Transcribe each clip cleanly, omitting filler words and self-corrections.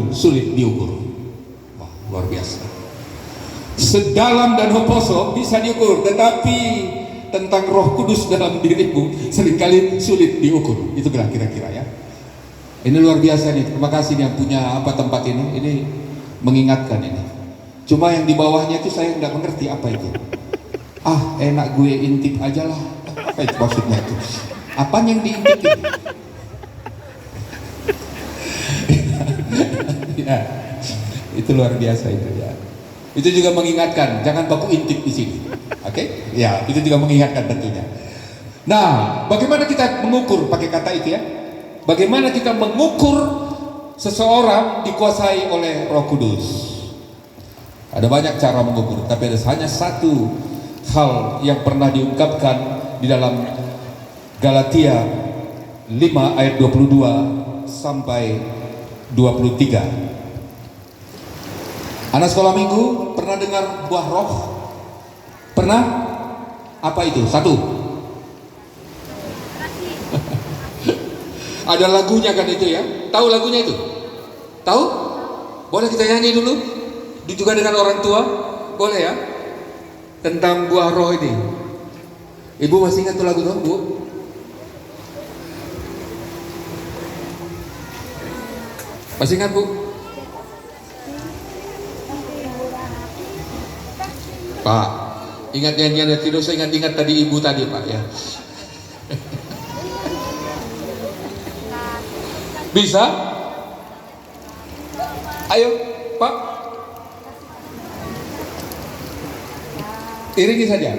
sulit diukur. Wah, luar biasa. Sedalam dan hoposo bisa diukur, tetapi tentang Roh Kudus dalam dirimu seringkali sulit diukur. Itu kira-kira ya. Ini luar biasa nih. Terima kasih nih yang punya tempat ini. Ini mengingatkan ini. Cuma yang di bawahnya itu saya nggak mengerti apa itu. Enak gue intip aja lah. Apa itu maksudnya itu? Apanya yang diintip ini? Ya, itu luar biasa itu ya. Itu juga mengingatkan, jangan baku intip di sini. Oke? Ya, itu juga mengingatkan tentunya. Nah, bagaimana kita mengukur pakai kata itu ya? Bagaimana kita mengukur seseorang dikuasai oleh Roh Kudus? Ada banyak cara mengukur, tapi ada hanya satu hal yang pernah diungkapkan di dalam Galatia 5 ayat 22 sampai 23. Anak sekolah minggu pernah dengar buah roh? Pernah? Apa itu? Satu. Ada lagunya kan itu ya? Tahu lagunya itu? Tahu? Boleh kita nyanyi dulu? Juga dengan orang tua? Boleh ya? Tentang buah roh ini. Ibu masih ingat tuh lagu tuh, Bu? Masih ingat, Bu? Pak, ingat nyanyian dan tidak usah ingat tadi ibu tadi, Pak ya. Bisa? Ayo, Pak. Iringi saja.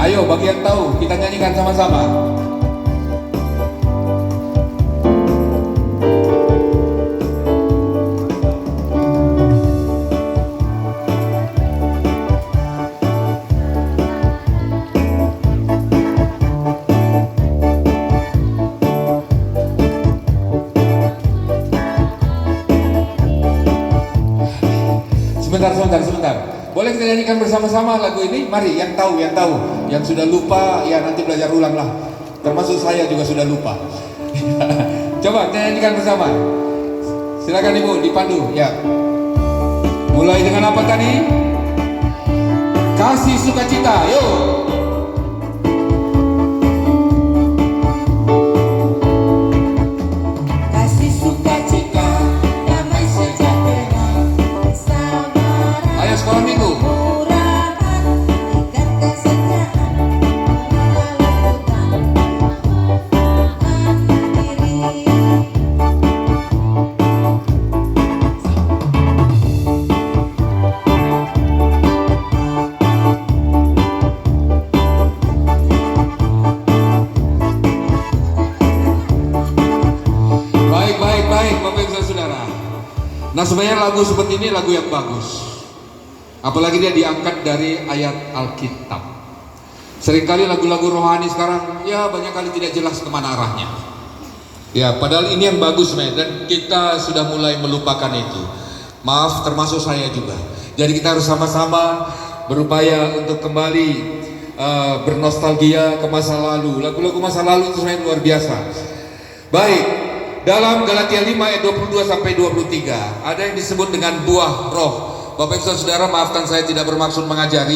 Ayo, bagi yang tahu, kita nyanyikan sama-sama. Sebentar. Boleh kita nyanyikan bersama-sama lagu ini? Mari, yang tahu. Yang sudah lupa, ya nanti belajar ulang lah. Termasuk saya juga sudah lupa. Coba kita nyanyikan bersama. Silakan Ibu, dipandu. Ya. Mulai dengan apa tadi? Kasih sukacita. Yuk. Nah, sebenarnya lagu seperti ini lagu yang bagus. Apalagi dia diangkat dari ayat Alkitab. Seringkali lagu-lagu rohani sekarang ya banyak kali tidak jelas kemana arahnya. Ya, padahal ini yang bagus, dan kita sudah mulai melupakan itu. Maaf, termasuk saya juga. Jadi kita harus sama-sama berupaya untuk kembali bernostalgia ke masa lalu. Lagu-lagu masa lalu itu sebenarnya luar biasa. Baik. Dalam Galatia 5 ayat 22 sampai 23 ada yang disebut dengan buah roh. Bapak Ibu Saudara, maafkan saya tidak bermaksud mengajari,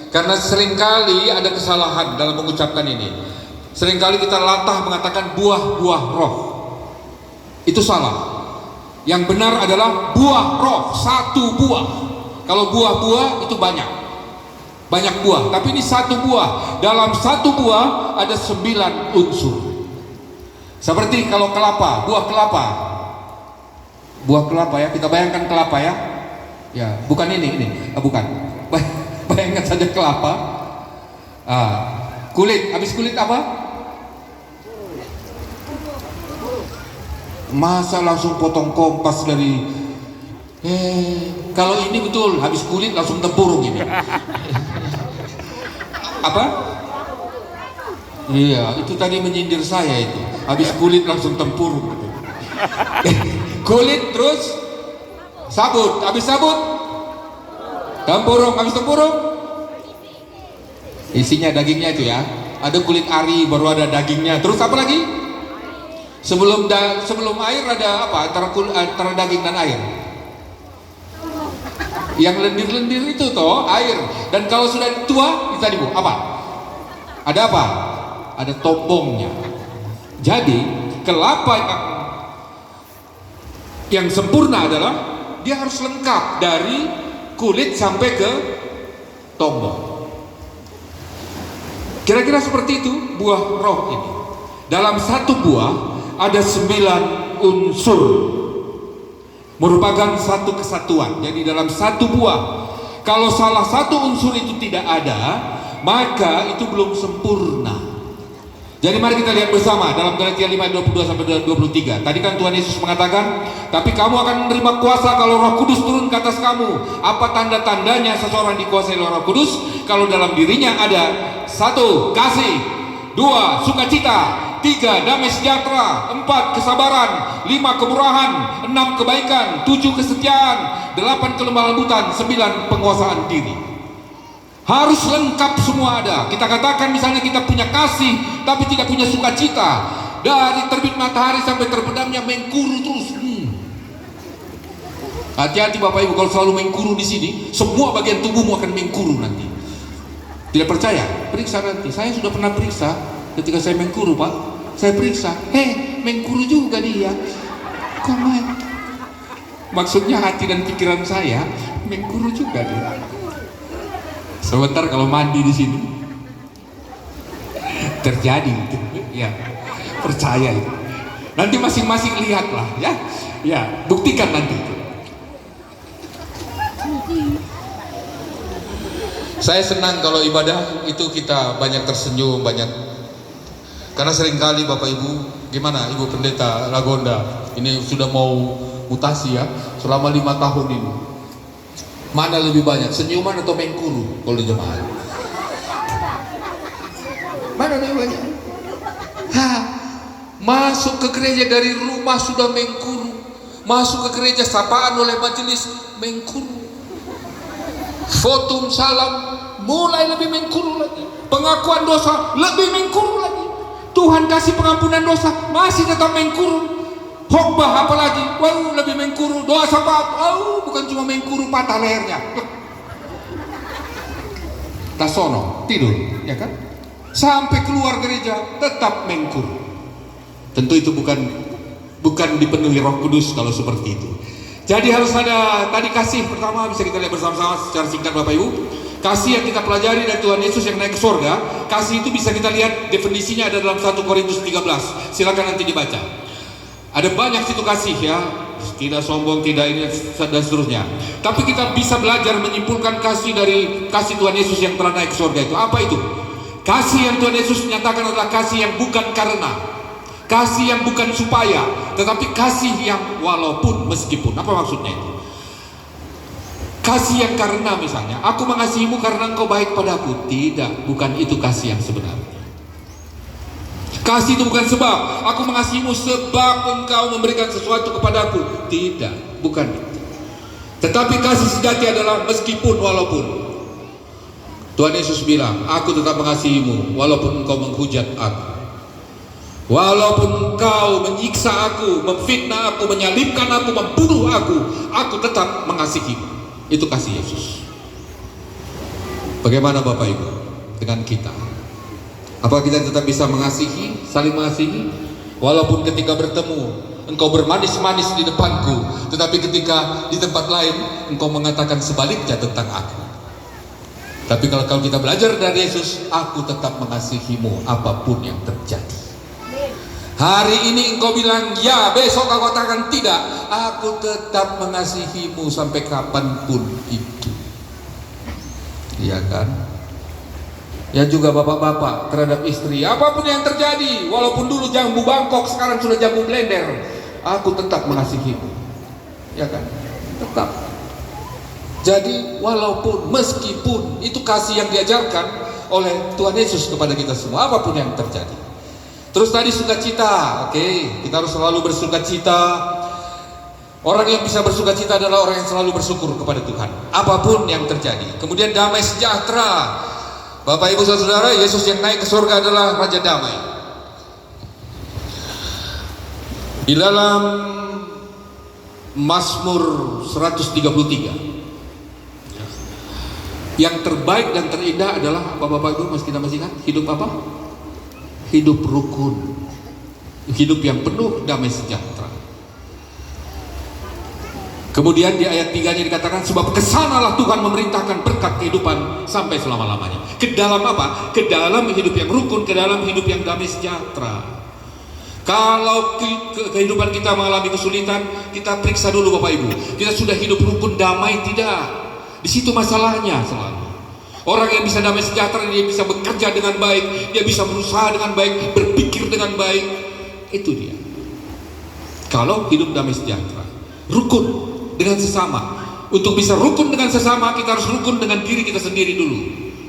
karena seringkali ada kesalahan dalam mengucapkan ini. Seringkali kita latah mengatakan buah-buah roh. Itu salah. Yang benar adalah buah roh, satu buah. Kalau buah-buah itu banyak buah, tapi ini satu buah. Dalam satu buah ada 9 unsur. Seperti kalau kelapa, buah kelapa ya, kita bayangkan kelapa ya. Ya, bukan ini, bukan. Bayangkan saja kelapa. Kulit, habis kulit apa? Masa langsung potong kompas dari kalau ini betul, habis kulit langsung tempurung ini. Apa? Iya, itu tadi menyindir saya itu. Habis kulit langsung tempurung. Kulit terus sabut, habis sabut tempurung, habis tempurung Isinya dagingnya itu ya. Ada kulit ari, baru ada dagingnya. Terus apa lagi? Sebelum air ada apa? Antara daging dan air. Yang lendir-lendir itu toh air. Dan kalau sudah tua, itu tadi Bu, apa? Ada apa? Ada tombongnya. Jadi kelapa yang sempurna adalah dia harus lengkap dari kulit sampai ke tombong. Kira-kira seperti itu buah roh ini. Dalam satu buah ada 9 unsur, merupakan satu kesatuan. Jadi dalam satu buah, kalau salah satu unsur itu tidak ada, maka itu belum sempurna. Jadi mari kita lihat bersama dalam Galatia 5:22-23. Tadi kan Tuhan Yesus mengatakan, tapi kamu akan menerima kuasa kalau Roh Kudus turun ke atas kamu. Apa tanda-tandanya seseorang dikuasai oleh Roh Kudus? Kalau dalam dirinya ada 1. Kasih, 2. Sukacita, 3. Damai sejahtera, 4. Kesabaran, 5. Kemurahan, 6. Kebaikan, 7. Kesetiaan, 8. kelemah lembutan, 9. Penguasaan diri. Harus lengkap semua ada. Kita katakan misalnya kita punya kasih tapi tidak punya sukacita, dari terbit matahari sampai terbenamnya mengkuru terus. Hati-hati Bapak Ibu, kalau selalu mengkuru di sini, semua bagian tubuhmu akan mengkuru nanti. Tidak percaya? Periksa nanti. Saya sudah pernah periksa ketika saya mengkuru, Pak. Saya periksa, mengkuru juga dia. Kok main? Maksudnya hati dan pikiran saya mengkuru juga dia. Sebentar kalau mandi di sini terjadi itu, ya percaya itu. Nanti masing-masing lihatlah, ya buktikan nanti. Saya senang kalau ibadah itu kita banyak tersenyum, banyak, karena seringkali Bapak Ibu, gimana Ibu Pendeta Lagonda, ini sudah mau mutasi ya, selama 5 tahun ini. Mana lebih banyak, senyuman atau mengkuru kalau di jemaat? Mana lebih banyak? Masuk ke gereja dari rumah sudah mengkuru, masuk ke gereja sapaan oleh majelis mengkuru, fotum salam mulai lebih mengkuru lagi, pengakuan dosa lebih mengkuru lagi, Tuhan kasih pengampunan dosa masih tetap mengkuru. Khotbah apalagi, lebih mengkuru. Doa syafaat, bukan cuma mengkuru, patah lehernya. Tasono, tidur, ya kan? Sampai keluar gereja tetap mengkuru. Tentu itu bukan dipenuhi Roh Kudus kalau seperti itu. Jadi harus ada tadi kasih pertama, bisa kita lihat bersama-sama secara singkat Bapak Ibu. Kasih yang kita pelajari dari Tuhan Yesus yang naik ke surga, kasih itu bisa kita lihat definisinya ada dalam 1 Korintus 13. Silakan nanti dibaca. Ada banyak situ kasih ya, tidak sombong, tidak ini dan seterusnya. Tapi kita bisa belajar menyimpulkan kasih dari kasih Tuhan Yesus yang telah naik ke surga itu. Apa itu? Kasih yang Tuhan Yesus nyatakan adalah kasih yang bukan karena, kasih yang bukan supaya, tetapi kasih yang walaupun meskipun. Apa maksudnya itu? Kasih yang karena, misalnya, aku mengasihimu karena engkau baik padaku. Tidak, bukan itu kasih yang sebenarnya. Kasih itu bukan sebab, aku mengasihimu sebab engkau memberikan sesuatu kepadaku. Tidak, bukan itu. Tetapi kasih sejati adalah meskipun, walaupun. Tuhan Yesus bilang, aku tetap mengasihimu walaupun engkau menghujat aku, walaupun engkau menyiksa aku, memfitnah aku, menyalibkan aku, membunuh aku tetap mengasihimu. Itu kasih Yesus. Bagaimana Bapak Ibu dengan kita? Apa kita tetap bisa mengasihi, saling mengasihi, walaupun ketika bertemu engkau bermanis-manis di depanku, tetapi ketika di tempat lain engkau mengatakan sebaliknya tentang aku. Tapi kalau kita belajar dari Yesus, aku tetap mengasihimu apapun yang terjadi. Hari ini engkau bilang ya, besok kau katakan tidak, aku tetap mengasihimu sampai kapanpun itu. Iya kan? Ya juga bapak-bapak terhadap istri, apapun yang terjadi, walaupun dulu jambu Bangkok sekarang sudah jambu blender, aku tetap mengasihimu. Ya kan? Tetap. Jadi walaupun, meskipun, itu kasih yang diajarkan oleh Tuhan Yesus kepada kita semua, apapun yang terjadi. Terus tadi sukacita, kita harus selalu bersukacita. Orang yang bisa bersukacita adalah orang yang selalu bersyukur kepada Tuhan, apapun yang terjadi. Kemudian damai sejahtera. Bapak Ibu Saudara, Yesus yang naik ke surga adalah Raja Damai. Di dalam Mazmur 133, yang terbaik dan terindah adalah apa Bapak Ibu kita masih ingat? Hidup apa? Hidup rukun, hidup yang penuh damai sejahtera. Kemudian di ayat 3-nya dikatakan, sebab kesanalah Tuhan memerintahkan berkat kehidupan sampai selama-lamanya. Ke dalam apa? Ke dalam hidup yang rukun, ke dalam hidup yang damai sejahtera. Kalau kehidupan kita mengalami kesulitan, kita periksa dulu Bapak Ibu, kita sudah hidup rukun damai tidak? Di situ masalahnya selalu. Orang yang bisa damai sejahtera, dia bisa bekerja dengan baik, dia bisa berusaha dengan baik, berpikir dengan baik. Itu dia. Kalau hidup damai sejahtera, rukun dengan sesama. Untuk bisa rukun dengan sesama, kita harus rukun dengan diri kita sendiri dulu.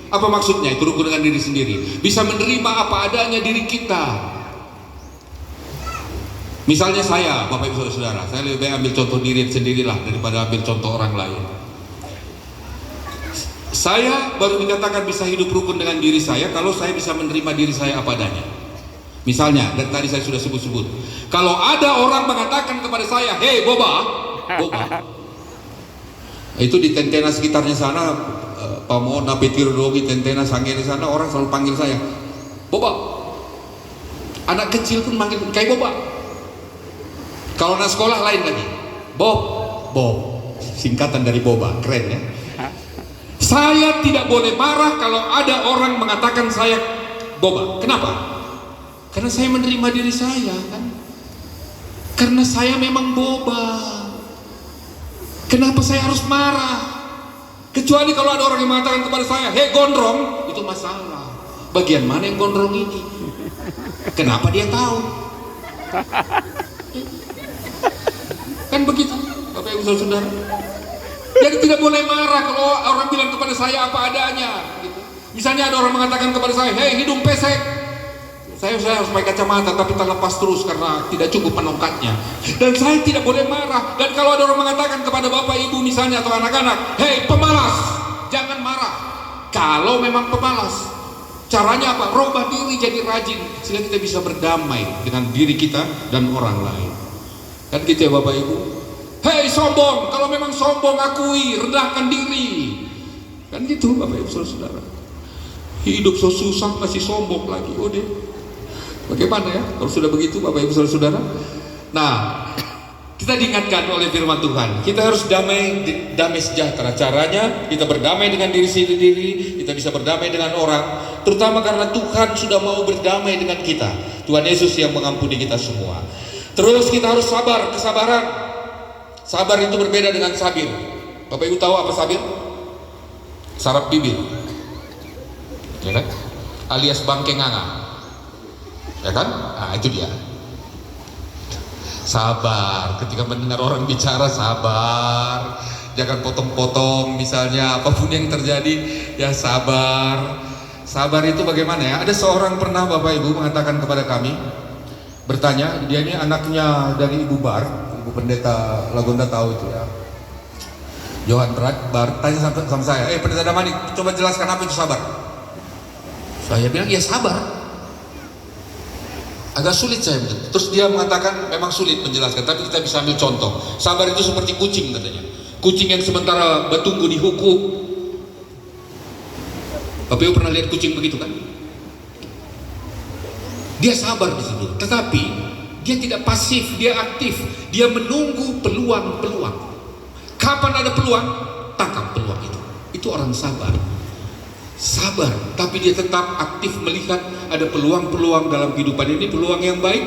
Apa maksudnya itu rukun dengan diri sendiri? Bisa menerima apa adanya diri kita. Misalnya saya, Bapak Ibu Saudara, saya lebih baik ambil contoh diri sendirilah daripada ambil contoh orang lain. Saya baru dikatakan bisa hidup rukun dengan diri saya kalau saya bisa menerima diri saya apa adanya. Misalnya, dan tadi saya sudah sebut-sebut, kalau ada orang mengatakan kepada saya, hei Boba, itu di Tentena sekitarnya sana, Pamona, Petirologi, Tentena, Sanggen di sana, orang selalu panggil saya Boba. Anak kecil pun manggil kayak Boba. Kalau anak sekolah lain lagi, Bob, singkatan dari Boba, keren ya. Saya tidak boleh marah kalau ada orang mengatakan saya Boba. Kenapa? Karena saya menerima diri saya kan. Karena saya memang Boba. Kenapa saya harus marah? Kecuali kalau ada orang yang mengatakan kepada saya, hei gondrong, itu masalah. Bagian mana yang gondrong ini? Kenapa dia tahu? Kan begitu, Bapak Ibu Saudara. Jadi tidak boleh marah kalau orang bilang kepada saya apa adanya. Gitu. Misalnya ada orang mengatakan kepada saya, hei hidung pesek. Saya harus pakai kacamata tapi terlepas terus karena tidak cukup penongkatnya. Dan saya tidak boleh marah. Dan kalau ada orang mengatakan kepada Bapak Ibu misalnya atau anak-anak, hei pemalas, jangan marah. Kalau memang pemalas, caranya apa? Rubah diri jadi rajin sehingga kita bisa berdamai dengan diri kita dan orang lain. Kan gitu ya Bapak Ibu. Hei sombong, kalau memang sombong akui, rendahkan diri. Kan gitu Bapak Ibu Saudara. Hidup so susah masih sombong lagi. Oh deh. Bagaimana ya kalau sudah begitu Bapak Ibu Saudara? Nah, kita diingatkan oleh firman Tuhan, kita harus damai sejahtera. Caranya kita berdamai dengan diri sendiri, kita bisa berdamai dengan orang, terutama karena Tuhan sudah mau berdamai dengan kita. Tuhan Yesus yang mengampuni kita semua. Terus kita harus sabar, kesabaran. Sabar itu berbeda dengan sabir. Bapak Ibu tahu apa sabir? Sarap bibir, ya kan? Alias bangke nganga, ya kan? Nah itu dia. Sabar, ketika mendengar orang bicara sabar, jangan potong-potong misalnya apapun yang terjadi, ya sabar. Sabar itu bagaimana ya? Ada seorang pernah Bapak Ibu mengatakan kepada kami, bertanya, dia ini anaknya dari Ibu Bar, Ibu Pendeta Lagonda tahu itu ya, Johan Bar, tanya sama saya, Pendeta Damani, coba jelaskan apa itu sabar. Saya bilang, ya sabar. Agak sulit saya bilang. Terus dia mengatakan memang sulit menjelaskan, tapi kita bisa ambil contoh. Sabar itu seperti kucing katanya. Kucing yang sementara bertunggu dihukum. Bapak Ibu pernah lihat kucing begitu kan? Dia sabar di situ, tetapi dia tidak pasif, dia aktif, dia menunggu peluang-peluang. Kapan ada peluang, tangkap peluang itu. Itu orang sabar. Sabar, tapi dia tetap aktif melihat ada peluang-peluang dalam kehidupan ini, peluang yang baik,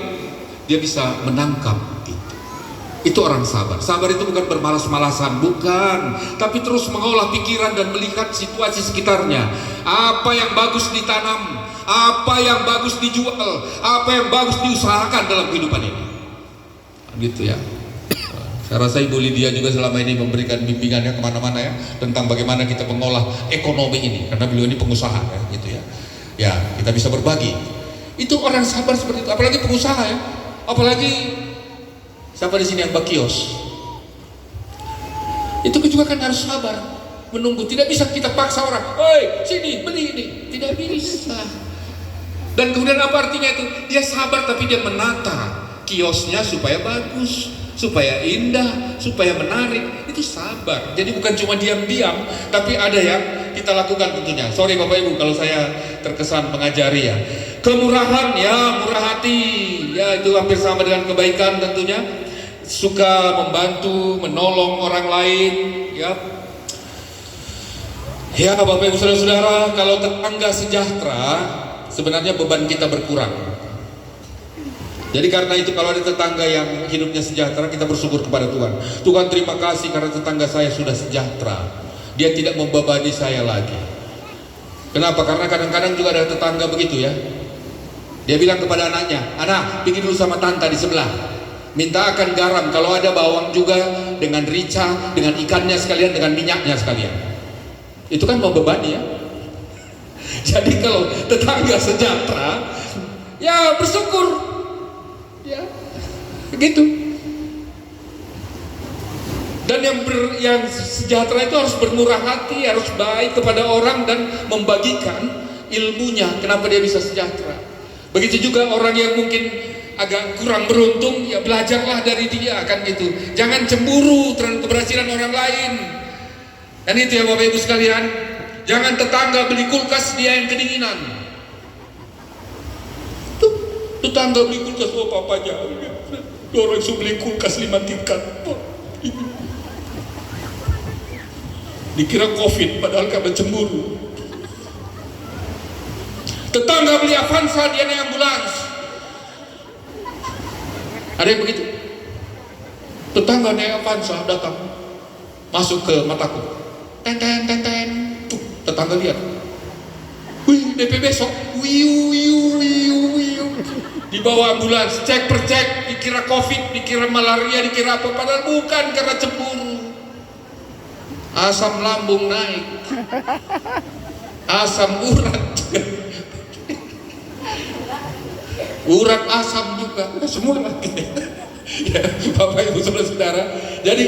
dia bisa menangkap itu. Itu orang sabar. Sabar itu bukan bermalas-malasan, bukan, tapi terus mengolah pikiran dan melihat situasi sekitarnya. Apa yang bagus ditanam, apa yang bagus dijual, apa yang bagus diusahakan dalam kehidupan ini. Gitu ya. Saya rasa Ibu Lydia juga selama ini memberikan bimbingannya kemana-mana ya, tentang bagaimana kita mengolah ekonomi ini, karena beliau ini pengusaha ya, gitu ya. Ya, kita bisa berbagi. Itu orang sabar seperti itu, apalagi pengusaha ya, apalagi siapa di sini yang bakios. Itu juga kan harus sabar, menunggu. Tidak bisa kita paksa orang, "Hei, sini beli ini." tidak bisa. Dan kemudian apa artinya itu? Dia sabar tapi dia menata kiosnya supaya bagus, supaya indah, supaya menarik. Itu sabar. Jadi bukan cuma diam-diam, tapi ada yang kita lakukan tentunya. Sorry Bapak Ibu kalau saya terkesan mengajari ya. Kemurahan ya, murah hati ya, itu hampir sama dengan kebaikan tentunya. Suka membantu, menolong orang lain ya. Ya Bapak Ibu Saudara-saudara, kalau tetangga sejahtera sebenarnya beban kita berkurang. Jadi karena itu kalau ada tetangga yang hidupnya sejahtera, kita bersyukur kepada Tuhan. Tuhan terima kasih karena tetangga saya sudah sejahtera. Dia tidak membebani saya lagi. Kenapa? Karena kadang-kadang juga ada tetangga begitu ya. Dia bilang kepada anaknya, anak bikin dulu sama tante di sebelah. Minta akan garam, kalau ada bawang juga, dengan rica, dengan ikannya sekalian, dengan minyaknya sekalian. Itu kan membebani ya. Jadi kalau tetangga sejahtera, ya bersyukur, ya begitu. Dan yang sejahtera itu harus bermurah hati, harus baik kepada orang dan membagikan ilmunya. Kenapa dia bisa sejahtera? Begitu juga orang yang mungkin agak kurang beruntung, ya belajarlah dari dia, kan gitu. Jangan cemburu terhadap keberhasilan orang lain. Dan itu ya Bapak Ibu sekalian. Jangan tetangga beli kulkas, dia yang kedinginan. Tuh, tetangga beli kulkas, oh papanya orang sudah beli kulkas 5 tingkat. Dikira COVID, padahal karena cemburu. Tetangga beli Avanza, dia naik ambulans. Ada yang begitu. Tetangga naik Avanza datang, masuk ke mataku. Ten ten ten ten. Tetangga lihat, wih DP besok, dibawa ambulans, cek per cek, dikira COVID, dikira malaria, dikira apa, padahal bukan, karena cemburu. Asam lambung naik, asam urat, urat asam juga, semua lagi. Ya, Bapak Ibu Saudara-saudara, jadi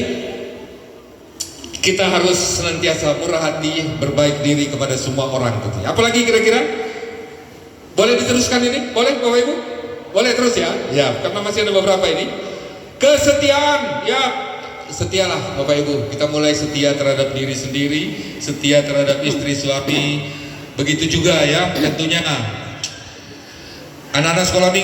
kita harus senantiasa murah hati, berbaik diri kepada semua orang tentunya. Apalagi kira-kira? Boleh diteruskan ini? Boleh Bapak Ibu? Boleh terus ya? Ya, karena masih ada beberapa ini. Kesetiaan, ya setialah Bapak Ibu. Kita mulai setia terhadap diri sendiri, setia terhadap istri suami. Begitu juga ya tentunya anak-anak sekolah minggu.